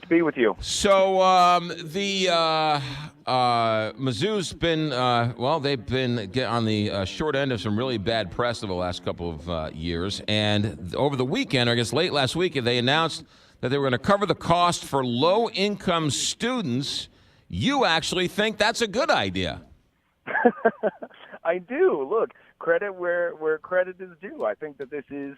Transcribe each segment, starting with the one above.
To be with you. So Mizzou's been they've been on the short end of some really bad press over the last couple of years, and over the weekend, or I guess late last week, they announced that they were going to cover the cost for low-income students. You actually think that's a good idea? I do. Look, credit where credit is due. I think that this is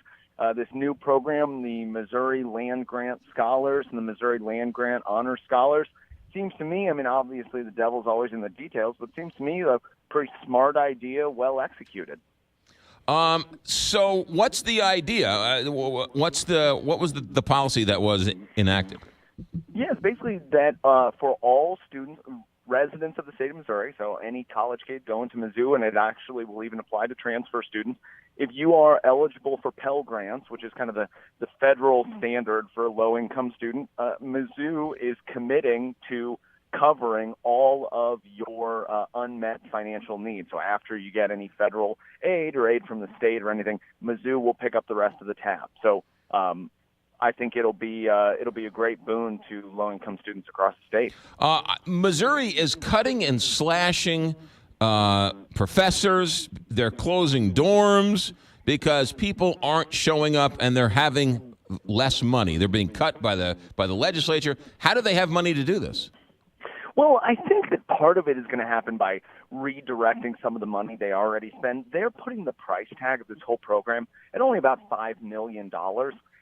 this new program, the Missouri Land Grant Scholars and the Missouri Land Grant Honor Scholars, seems to me, I mean, obviously the devil's always in the details, but seems to me a pretty smart idea, well executed. So what's the idea? What was the policy that was enacted? Yes, basically that for all students, residents of the state of Missouri, so any college kid going to Mizzou, and it actually will even apply to transfer students, if you are eligible for Pell Grants, which is kind of the federal standard for a low-income student, Mizzou is committing to covering all of your unmet financial needs. So after you get any federal aid or aid from the state or anything, Mizzou will pick up the rest of the tab. So I think it'll be a great boon to low-income students across the state. Missouri is cutting and slashing professors. They're closing dorms because people aren't showing up and they're having less money. They're being cut by the legislature. How do they have money to do this? Well, I think that part of it is going to happen by redirecting some of the money they already spend. They're putting the price tag of this whole program at only about $5 million.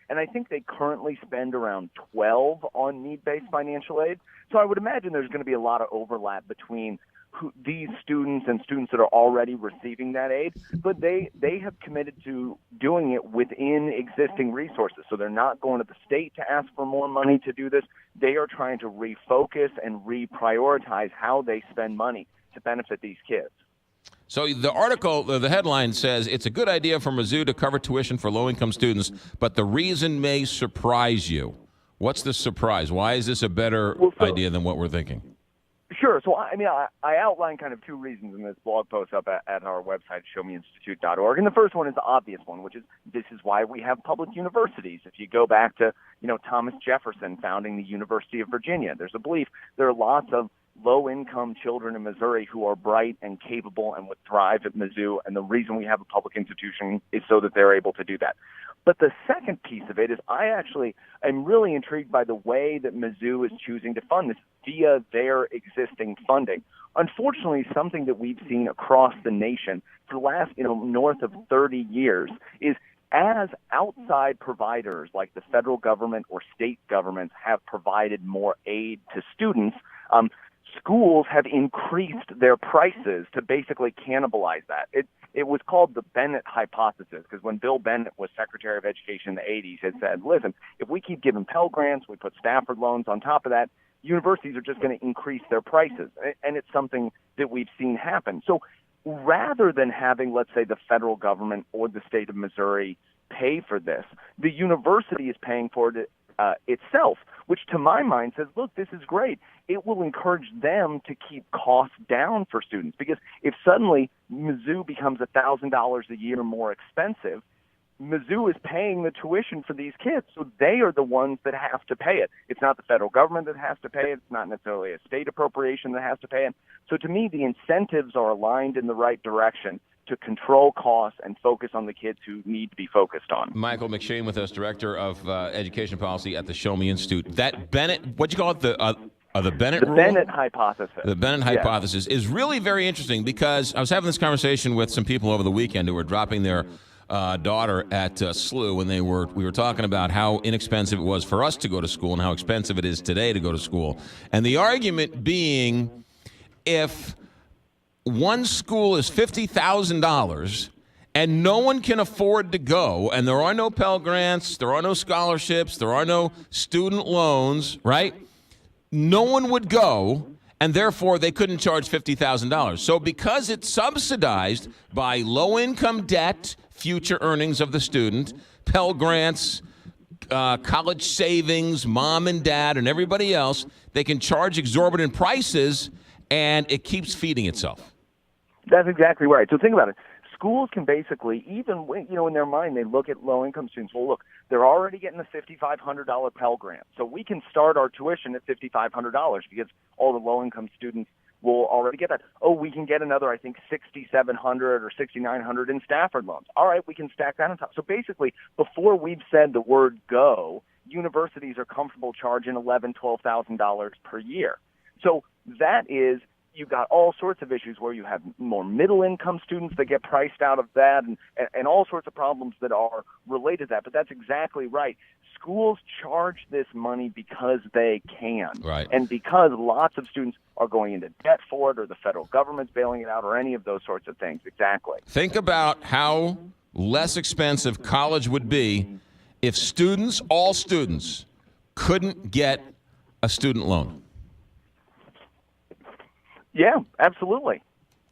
And I think they currently spend around 12 on need-based financial aid. So I would imagine there's going to be a lot of overlap between these students and students that are already receiving that aid, but they have committed to doing it within existing resources. So they're not going to the state to ask for more money to do this. They are trying to refocus and reprioritize how they spend money to benefit these kids. So the article, the headline says, it's a good idea for Mizzou to cover tuition for low-income students, but the reason may surprise you. What's the surprise? Why is this a better idea than what we're thinking? Sure. So, I mean, I outlined kind of two reasons in this blog post up at our website, showmeinstitute.org. And the first one is the obvious one, which is this is why we have public universities. If you go back to, Thomas Jefferson founding the University of Virginia, there's a belief there are lots of low-income children in Missouri who are bright and capable and would thrive at Mizzou, and the reason we have a public institution is so that they're able to do that. But the second piece of it is I actually am really intrigued by the way that Mizzou is choosing to fund this via their existing funding. Unfortunately, something that we've seen across the nation for the last, north of 30 years is as outside providers like the federal government or state governments have provided more aid to students, schools have increased their prices to basically cannibalize that. It was called the Bennett hypothesis because when Bill Bennett was Secretary of Education in the 80s, he said, listen, if we keep giving Pell Grants, we put Stafford loans on top of that, universities are just going to increase their prices. And it's something that we've seen happen. So rather than having, let's say, the federal government or the state of Missouri pay for this, the university is paying for it itself, which to my mind says, look, this is great. It will encourage them to keep costs down for students because if suddenly Mizzou becomes $1,000 a year more expensive, Mizzou is paying the tuition for these kids, so they are the ones that have to pay it. It's not the federal government that has to pay it. It's not necessarily a state appropriation that has to pay it. So to me, the incentives are aligned in the right direction to control costs and focus on the kids who need to be focused on. Michael McShane with us, Director of Education Policy at the Show Me Institute. That Bennett, what'd you call it, the Bennett rule? The Bennett hypothesis. The Bennett hypothesis is really very interesting because I was having this conversation with some people over the weekend who were dropping their daughter at SLU, and we were talking about how inexpensive it was for us to go to school and how expensive it is today to go to school. And the argument being, if one school is $50,000 and no one can afford to go, and there are no Pell Grants, there are no scholarships, there are no student loans, right? No one would go, and therefore they couldn't charge $50,000. So because it's subsidized by low-income debt, future earnings of the student, Pell Grants, college savings, mom and dad, and everybody else, they can charge exorbitant prices, and it keeps feeding itself. That's exactly right. So think about it. schools can basically, even in their mind, they look at low-income students. Well, look, they're already getting the $5,500 Pell Grant, so we can start our tuition at $5,500 because all the low-income students will already get that. Oh, we can get another, I think, $6,700 or $6,900 in Stafford loans. All right, we can stack that on top. So basically, before we've said the word go, universities are comfortable charging $11,000, $12,000 per year. So that is, you've got all sorts of issues where you have more middle-income students that get priced out of that and all sorts of problems that are related to that. But that's exactly right. Schools charge this money because they can. Right. And because lots of students are going into debt for it, or the federal government's bailing it out, or any of those sorts of things. Exactly. Think about how less expensive college would be if all students, couldn't get a student loan. Yeah, absolutely.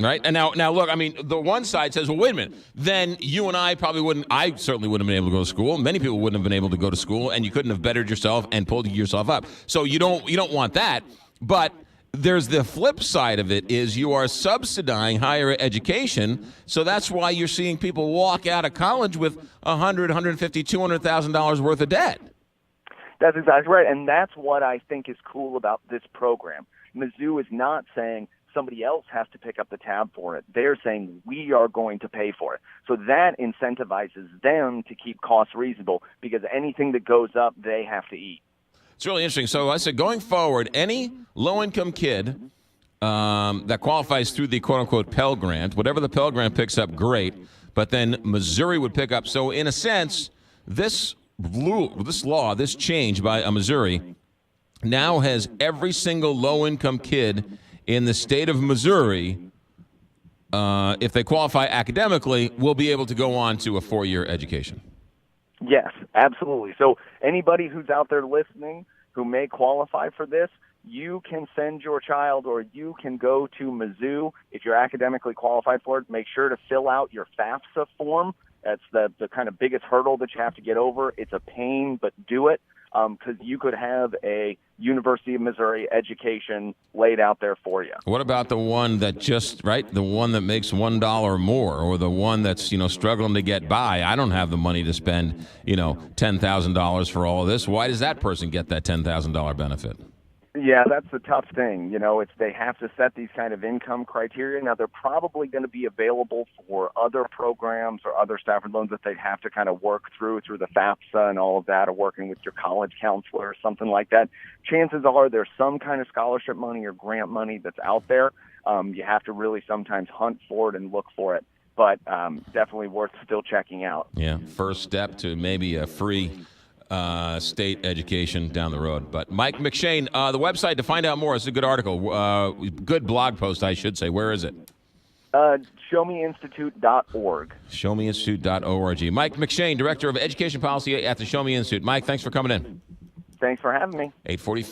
Right? And now, look, I mean, the one side says, well, wait a minute. Then you and I I certainly wouldn't have been able to go to school. Many people wouldn't have been able to go to school, and you couldn't have bettered yourself and pulled yourself up. So you don't want that. But there's the flip side of it is you are subsidizing higher education. So that's why you're seeing people walk out of college with $100,000, $150,000, $200,000 worth of debt. That's exactly right. And that's what I think is cool about this program. Mizzou is not saying somebody else has to pick up the tab for it. They're saying we are going to pay for it. So that incentivizes them to keep costs reasonable because anything that goes up, they have to eat. It's really interesting. So I said going forward, any low-income kid that qualifies through the quote-unquote Pell Grant, whatever the Pell Grant picks up, great. But then Missouri would pick up. So in a sense, this law, this change by Missouri now has every single low-income kid in the state of Missouri, if they qualify academically, will be able to go on to a 4-year education. Yes, absolutely. So anybody who's out there listening who may qualify for this, you can send your child or you can go to Mizzou. If you're academically qualified for it, make sure to fill out your FAFSA form. That's the kind of biggest hurdle that you have to get over. It's a pain, but do it. Because you could have a University of Missouri education laid out there for you. What about the one that the one that makes $1 more, or the one that's, struggling to get by? I don't have the money to spend, $10,000 for all of this. Why does that person get that $10,000 benefit? Yeah, that's the tough thing. They have to set these kind of income criteria. Now, they're probably going to be available for other programs or other Stafford loans that they'd have to kind of work through the FAFSA and all of that, or working with your college counselor or something like that. Chances are there's some kind of scholarship money or grant money that's out there. You have to really sometimes hunt for it and look for it, but definitely worth still checking out. Yeah, first step to maybe a free state education down the road. But Mike McShane, the website to find out more. It's a good article, good blog post, I should say. Where is it? ShowMeInstitute.org. ShowMeInstitute.org. Mike McShane, Director of Education Policy at the Show Me Institute. Mike, thanks for coming in. Thanks for having me. 8:40.